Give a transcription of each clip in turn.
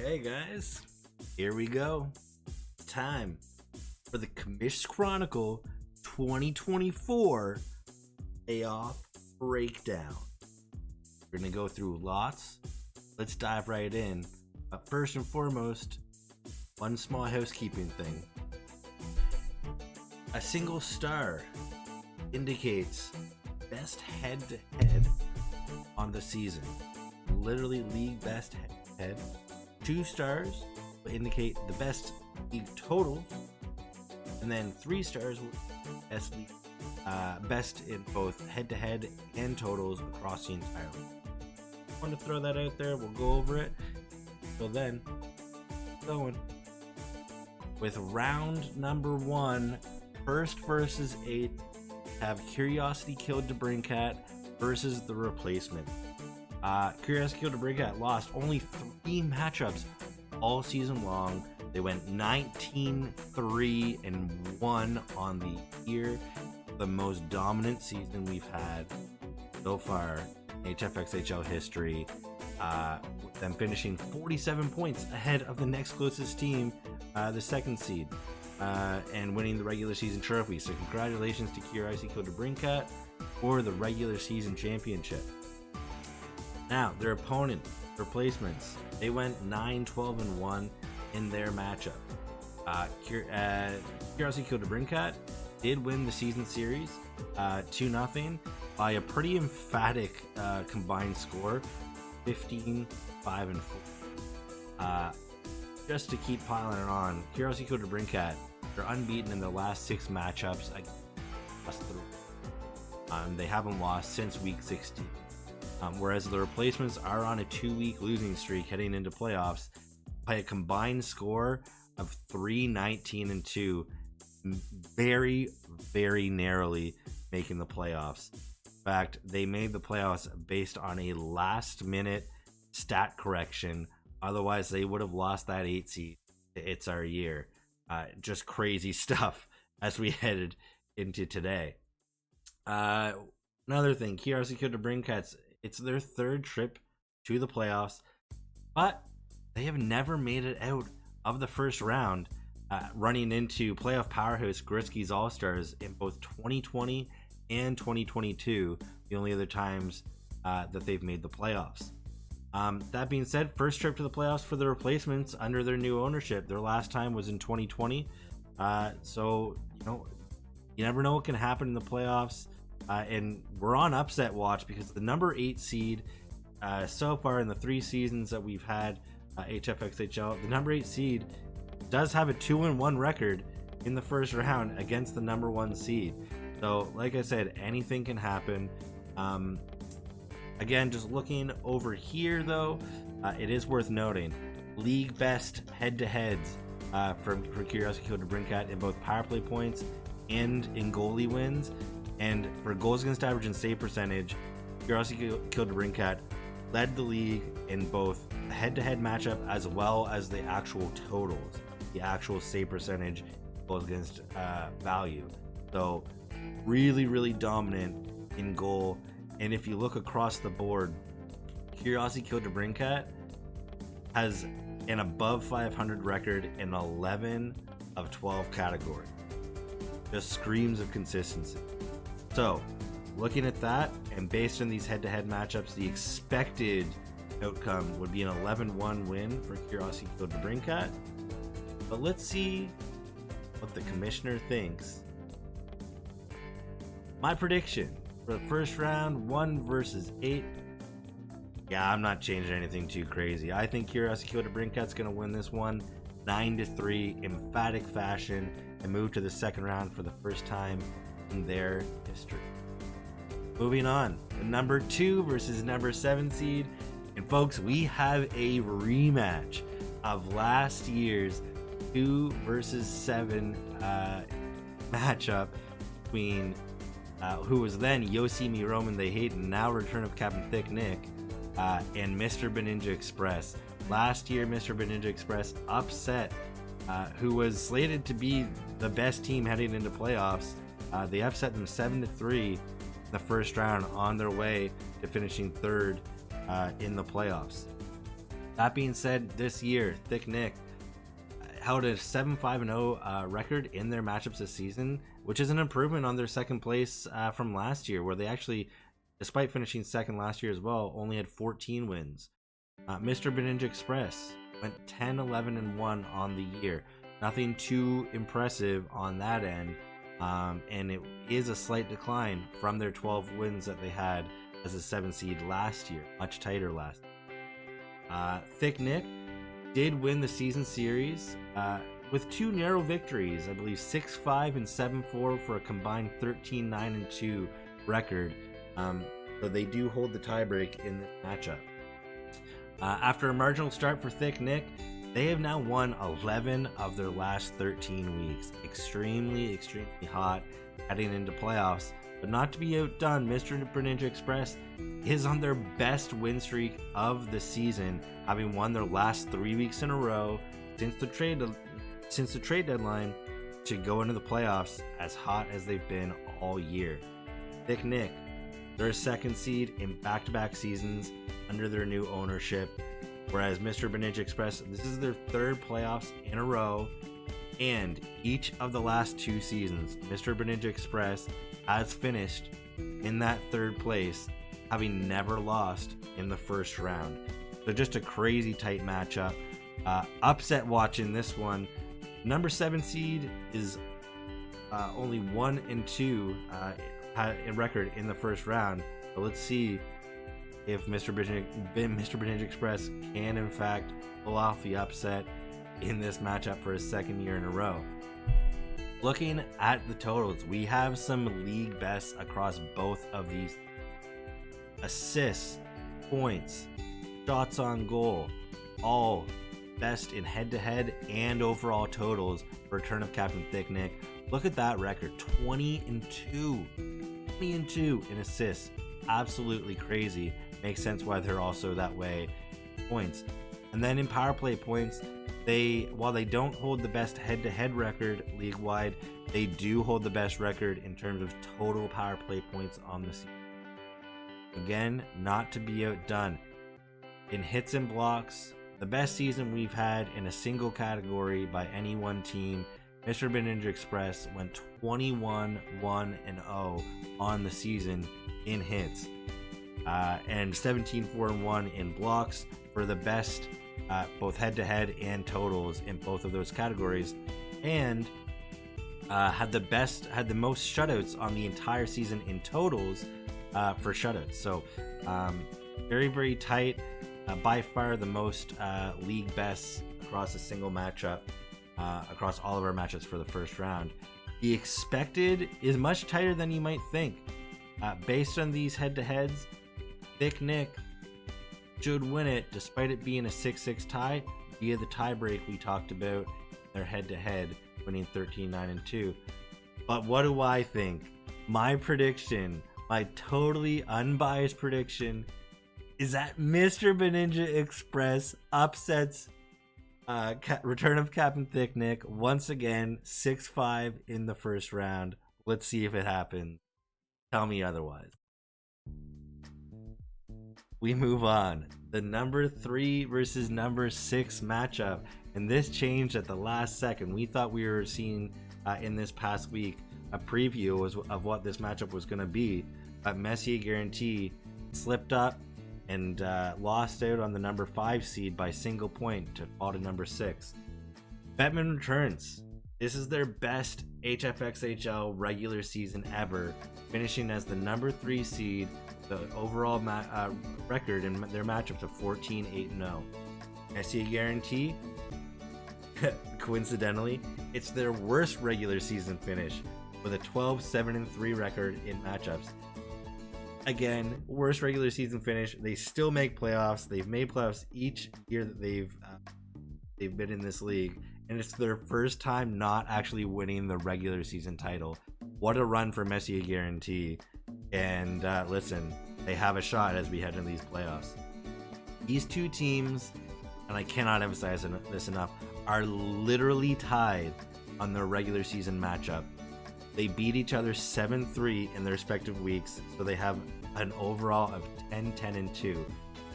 Okay, guys, here we go. Time for the Commish Chronicle 2024 playoff breakdown. We're going to go through lots. Let's dive right in. But first and foremost, one small housekeeping thing. A single star indicates best head-to-head on the season. Literally league best head-to-head. 2 stars will indicate the best league totals, and then 3 stars will best league, best in both head-to-head and totals across the entire league. I want to throw that out there. We'll go over it. So then, going with round number 1, first versus 8, have Curiosity Killed to Brinkat versus the replacement. Curiosity Killed to Brinkat lost only 3 matchups all season long. They went 19-3-1 on the year, the most dominant season we've had so far in HFXHL history. With them finishing 47 points ahead of the next closest team, the 2nd seed, and winning the regular season trophy. So congratulations to Curiosity Killed to Brinkat for the regular season championship. Now, their opponent, replacements, they went 9-12-1 in their matchup. Curiosity Killed to Brinkat did win the season series 2-0 by a pretty emphatic combined score, 15-5-4. Just to keep piling it on, Curiosity Killed to Brinkat, they're unbeaten in their last 6 matchups. They haven't lost since week 16. Whereas the replacements are on a 2-week losing streak heading into playoffs by a combined score of 3-19-2, very, very narrowly making the playoffs. In fact, they made the playoffs based on a last-minute stat correction. Otherwise, they would have lost that 8 seed. It's our year. Just crazy stuff as we headed into today. Another thing, Curiosity Killed to Brinkat's, it's their 3rd trip to the playoffs, but they have never made it out of the first round, running into playoff powerhouse Gretzky's All-Stars in both 2020 and 2022, the only other times that they've made the playoffs. That being said, first trip to the playoffs for the replacements under their new ownership. Their last time was in 2020, so you never know what can happen in the playoffs. And we're on upset watch because the number 8 seed so far in the 3 seasons that we've had HFXHL, the number 8 seed does have a 2-1 record in the first round against the number 1 seed. So like I said, anything can happen. Again, just looking over here though, it is worth noting league best head-to-heads for Curiosity Killed to Brinkat in both power play points and in goalie wins. And for goals against average and save percentage, Curiosity Killed to Brinkat led the league in both the head-to-head matchup as well as the actual totals, the actual save percentage, goals against value. So really, really dominant in goal. And if you look across the board, Curiosity Killed to Brinkat has an above 500 record in 11 of 12 categories. Just screams of consistency. So, looking at that, and based on these head-to-head matchups, the expected outcome would be an 11-1 win for Curiosity Killed to Brinkat. But let's see what the commissioner thinks. My prediction for the first round, 1 versus 8. Yeah, I'm not changing anything too crazy. I think Curiosity Killed to Brinkat's going to win this one 9-3, emphatic fashion, and move to the 2nd round for the first time in their history. Moving on, the number 2 versus number 7 seed. And folks, we have a rematch of last year's 2 versus 7 matchup between who was then Yossi Me Roman They Hate, and now return of Captain Thick Nick, and Mr. Beninja Express. Last year, Mr. Beninja Express upset who was slated to be the best team heading into playoffs. They upset them 7-3 in the first round on their way to finishing 3rd in the playoffs. That being said, this year, Thick Nick held a 7-5-0 record in their matchups this season, which is an improvement on their second place from last year, where they actually, despite finishing second last year as well, only had 14 wins. Mr. Ninja Express went 10-11-1 on the year. Nothing too impressive on that end, and it is a slight decline from their 12 wins that they had as a 7 seed last year, much tighter last year. Thick Nick did win the season series with 2 narrow victories, I believe 6-5 and 7-4 for a combined 13-9-2 record. So they do hold the tiebreak in this matchup. After a marginal start for Thick Nick, they have now won 11 of their last 13 weeks. Extremely hot heading into playoffs. But not to be outdone, Mr. Ninja Express is on their best win streak of the season, having won their last 3 weeks in a row since the trade deadline to go into the playoffs as hot as they've been all year. Thick Nick, they're a 2nd seed in back-to-back seasons under their new ownership, whereas Mr. Ninja Express, this is their 3rd playoffs in a row, and each of the last 2 seasons, Mr. Ninja Express has finished in that 3rd place, having never lost in the first round. So just a crazy tight matchup. Upset watching this one. Number 7 seed is only 1-2 in record in the first round. But let's see if Mr. Ninja Express can in fact pull off the upset in this matchup for his 2nd year in a row. Looking at the totals, we have some league bests across both of these. Assists, points, shots on goal, all best in head-to-head and overall totals for Return of Captain Thick Nick. Look at that record, 20-2 in assists. Absolutely crazy. Makes sense why they're also that way. Points. And then in power play points, while they don't hold the best head-to-head record league-wide, they do hold the best record in terms of total power play points on the season. Again, not to be outdone. In hits and blocks, the best season we've had in a single category by any one team, Mr. Ninja Express went 21-1-0 on the season in hits, and 17-4-1 in blocks for the best both head-to-head and totals in both of those categories, and had the most shutouts on the entire season in totals for shutouts. So very tight. By far the most league bests across a single matchup, across all of our matchups for the first round. The expected is much tighter than you might think. Based on these head-to-heads, Thick Nick should win it despite it being a 6-6 tie via the tiebreak we talked about, their head-to-head winning 13-9-2. But what do I think? My prediction, my totally unbiased prediction, is that Mr. Ninja Express upsets Return of Captain Thick Nick once again, 6-5 in the first round. Let's see if it happens. Tell me otherwise. We move on. The number 3 versus number 6 matchup, and this changed at the last second. We thought we were seeing in this past week a preview of what this matchup was going to be, but Messier Guarantee slipped up and lost out on the number 5 seed by single point to fall to number 6. Bettman returns. This is their best HFXHL regular season ever, finishing as the number 3 seed. The overall record in their matchups of 14-8-0. Messier Guarantee, coincidentally, it's their worst regular season finish with a 12-7-3 record in matchups. Again, worst regular season finish. They still make playoffs. They've made playoffs each year that they've been in this league, and it's their first time not actually winning the regular season title. What a run for Messier Guarantee. And listen, they have a shot as we head into these playoffs. These two teams, and I cannot emphasize this enough, are literally tied on their regular season matchup. They beat each other 7-3 in their respective weeks, so they have an overall of 10-10-2.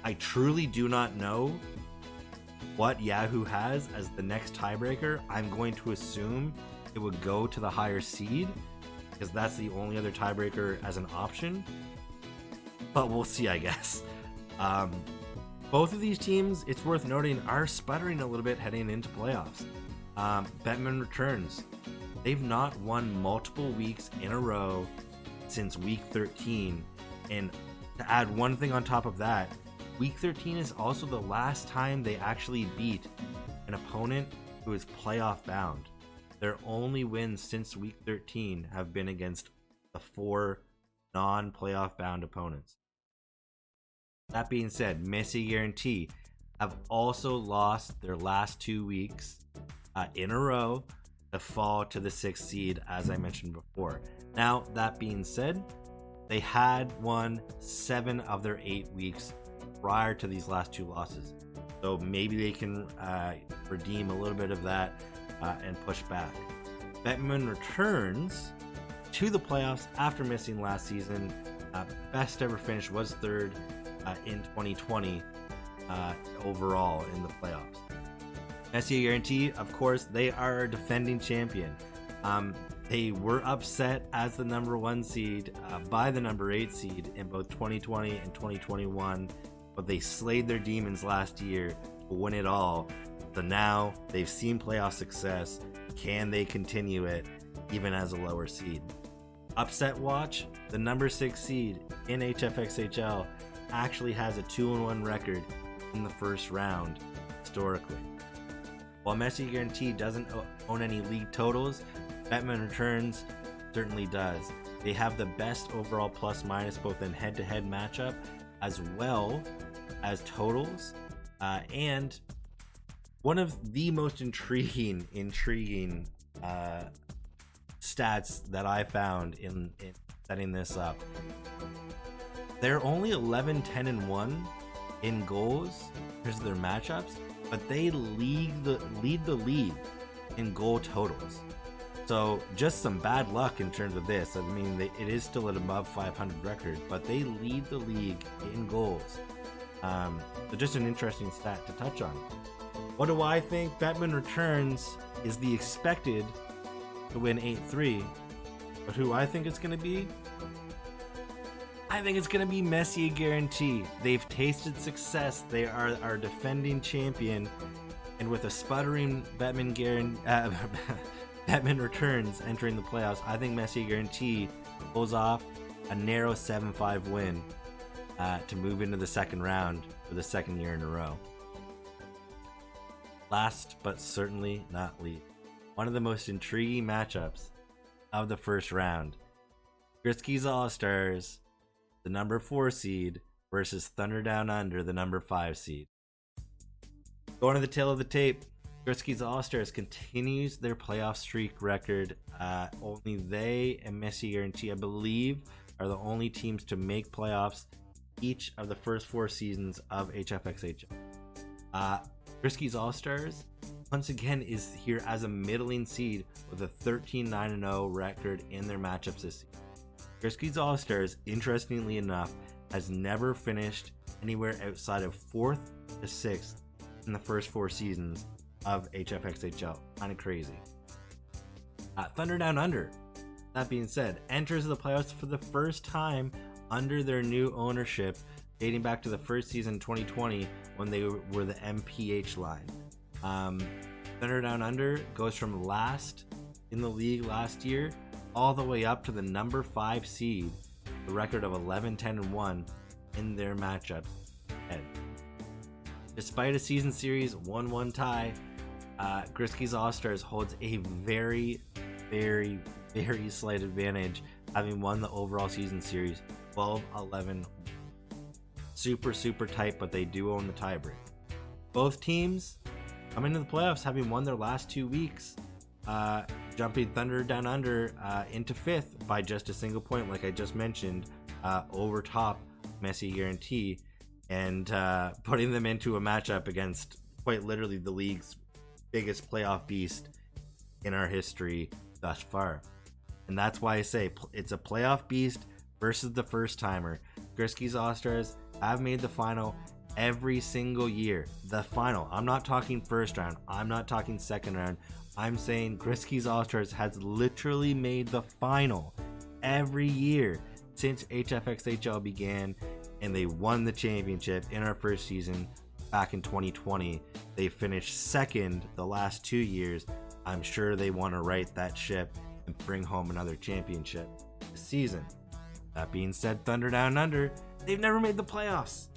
I truly do not know what Yahoo has as the next tiebreaker, I'm going to assume it would go to the higher seed, because that's the only other tiebreaker as an option. But we'll see, I guess. Both of these teams, it's worth noting, are sputtering a little bit heading into playoffs. Bettman Returns. They've not won multiple weeks in a row since week 13. And to add one thing on top of that, week 13 is also the last time they actually beat an opponent who is playoff bound. Their only wins since week 13 have been against the 4 non-playoff bound opponents. That being said, Messi Guarantee have also lost their last 2 weeks in a row to fall to the 6th seed, as I mentioned before. Now, that being said, they had won 7 of their 8 weeks prior to these last 2 losses. So maybe they can redeem a little bit of that and push back. Bettman returns to the playoffs after missing last season. Best ever finish was 3rd in 2020 overall in the playoffs. Messi Guarantee, of course, they are a defending champion. They were upset as the number 1 seed by the number 8 seed in both 2020 and 2021, but they slayed their demons last year to win it all. So now they've seen playoff success. Can they continue it even as a lower seed? Upset watch, the number 6 seed in HFXHL actually has a 2-1 record in the first round historically. While Messi Guarantee doesn't own any league totals, Bettman Returns certainly does. They have the best overall plus minus both in head-to-head matchup as well as totals, and one of the most intriguing stats that I found in setting this up. They're only 11-10-1 in goals because of their matchups, but they lead the league in goal totals. So just some bad luck in terms of this. I mean, it is still an above 500 record, but they lead the league in goals. So just an interesting stat to touch on. What do I think? Bettman Returns is the expected to win 8-3, but who I think it's going to be? I think it's going to be Messi Guarantee. They've tasted success. They are our defending champion, and with a sputtering Bettman Returns entering the playoffs, I think Messi Guarantee pulls off a narrow 7-5 win to move into the second round for the second year in a row. Last but certainly not least, one of the most intriguing matchups of the first round. Grisky's All-Stars, the number 4 seed, versus Thunder Down Under, the number 5 seed. Going to the tail of the tape, Grisky's All-Stars continues their playoff streak record. Only they and Messi Guarantee, I believe, are the only teams to make playoffs each of the first 4 seasons of HFXHL. Grisky's All-Stars, once again, is here as a middling seed with a 13-9-0 record in their matchups this season. Grisky's All-Stars, interestingly enough, has never finished anywhere outside of 4th to 6th in the first 4 seasons of HFXHL. Kind of crazy. Thunder Down Under, that being said, enters the playoffs for the first time under their new ownership, dating back to the first season 2020 when they were the MPH line. Thunder Down Under goes from last in the league last year all the way up to the number 5 seed, the record of 11-10-1 in their matchup. Despite a season series 1-1 tie, Grisky's All-Stars holds a very, very, very slight advantage, having won the overall season series 12-11. Super tight, but they do own the tiebreak. Both teams come into the playoffs having won their last 2 weeks, jumping Thunder Down Under into 5th by just a single point, like I just mentioned, over top Messi Guarantee, and putting them into a matchup against quite literally the league's biggest playoff beast in our history thus far. And that's why I say it's a playoff beast versus the first timer. Grisky's All-Stars have made the final every single year. The final. I'm not talking first round. I'm not talking second round. I'm saying Grisky's All-Stars has literally made the final every year since HFXHL began, and they won the championship in our first season back in 2020. They finished second the last 2 years. I'm sure they want to right that ship and bring home another championship this season. That being said, Thunder Down Under, they've never made the playoffs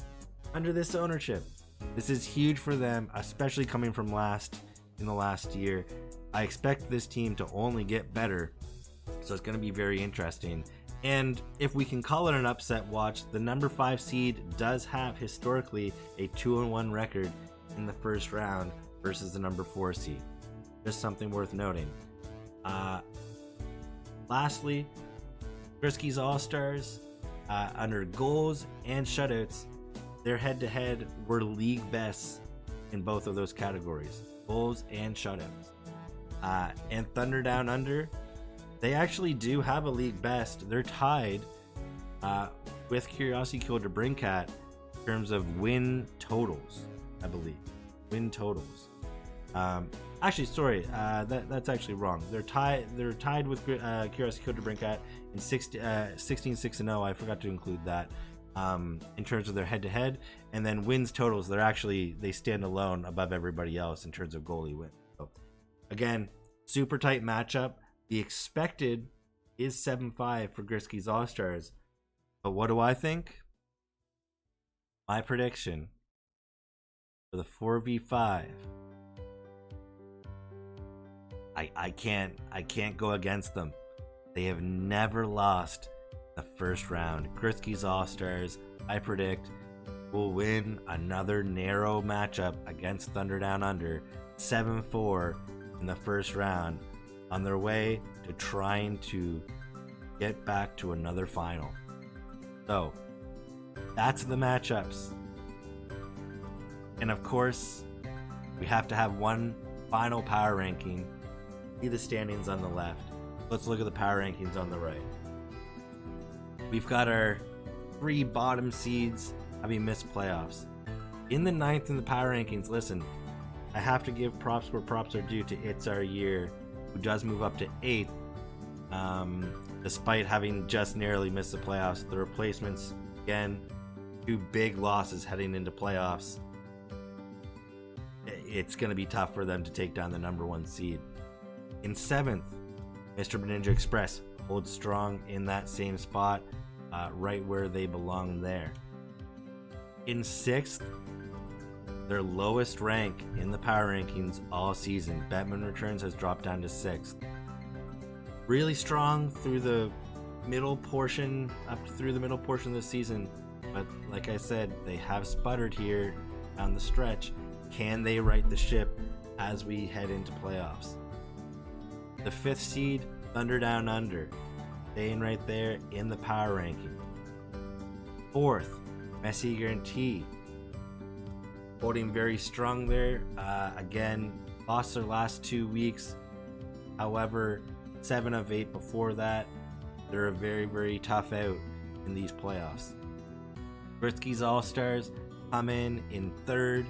under this ownership. This is huge for them, especially coming from in the last year. I expect this team to only get better, so it's going to be very interesting. And if we can call it an upset watch, the number 5 seed does have historically a 2-1 record in the first round versus the number 4 seed. Just something worth noting. Lastly, Grisky's All-Stars, under goals and shutouts, their head-to-head were league best in both of those categories, goals and shutouts. And Thunder Down Under, they actually do have a league best. They're tied with Curiosity Killer to Brinkat in terms of win totals, I believe. Win totals. Actually, sorry, that's actually wrong. They're tied with Curiosity Killer to Brinkat in 16-6-0. I forgot to include that in terms of their head-to-head, and then wins totals. They stand alone above everybody else in terms of goalie win. So, again, super tight matchup. The expected is 7-5 for Grisky's All-Stars. But what do I think? My prediction for the 4v5. I can't go against them. They have never lost the first round. Grisky's All-Stars, I predict, will win another narrow matchup against Thunder Down Under, 7-4 in the first round, on their way to trying to get back to another final. So, that's the matchups. And of course, we have to have one final power ranking. See the standings on the left. Let's look at the power rankings on the right. We've got our 3 bottom seeds having missed playoffs. In the 9th in the power rankings, listen, I have to give props where props are due to It's Our Year, who does move up to 8th, despite having just narrowly missed the playoffs. The replacements, again, 2 big losses heading into playoffs. It's going to be tough for them to take down the number 1 seed. In 7th, Mr. Ninja Express holds strong in that same spot, right where they belong there. In 6th, their lowest rank in the power rankings all season, Batman Returns has dropped down to 6th. Really strong through the middle portion, up through the middle portion of the season, but like I said, they have sputtered here down the stretch. Can they right the ship as we head into playoffs? The 5th seed, Thunder Down Under, staying right there in the power ranking. 4th, Messi Guarantee, holding very strong there. Again, lost their last 2 weeks. However, 7 of 8 before that. They're a very, very tough out in these playoffs. Grisky's All-Stars come in 3rd.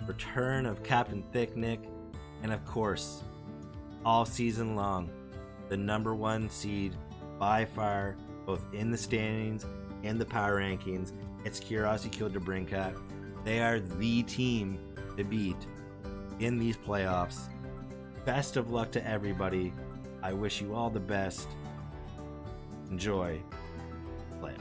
Return of Captain Thick Nick. And of course, all season long, the number 1 seed by far, both in the standings and the power rankings. It's Curiosity Killer to Brinkat. They are the team to beat in these playoffs. Best of luck to everybody. I wish you all the best. Enjoy the playoffs.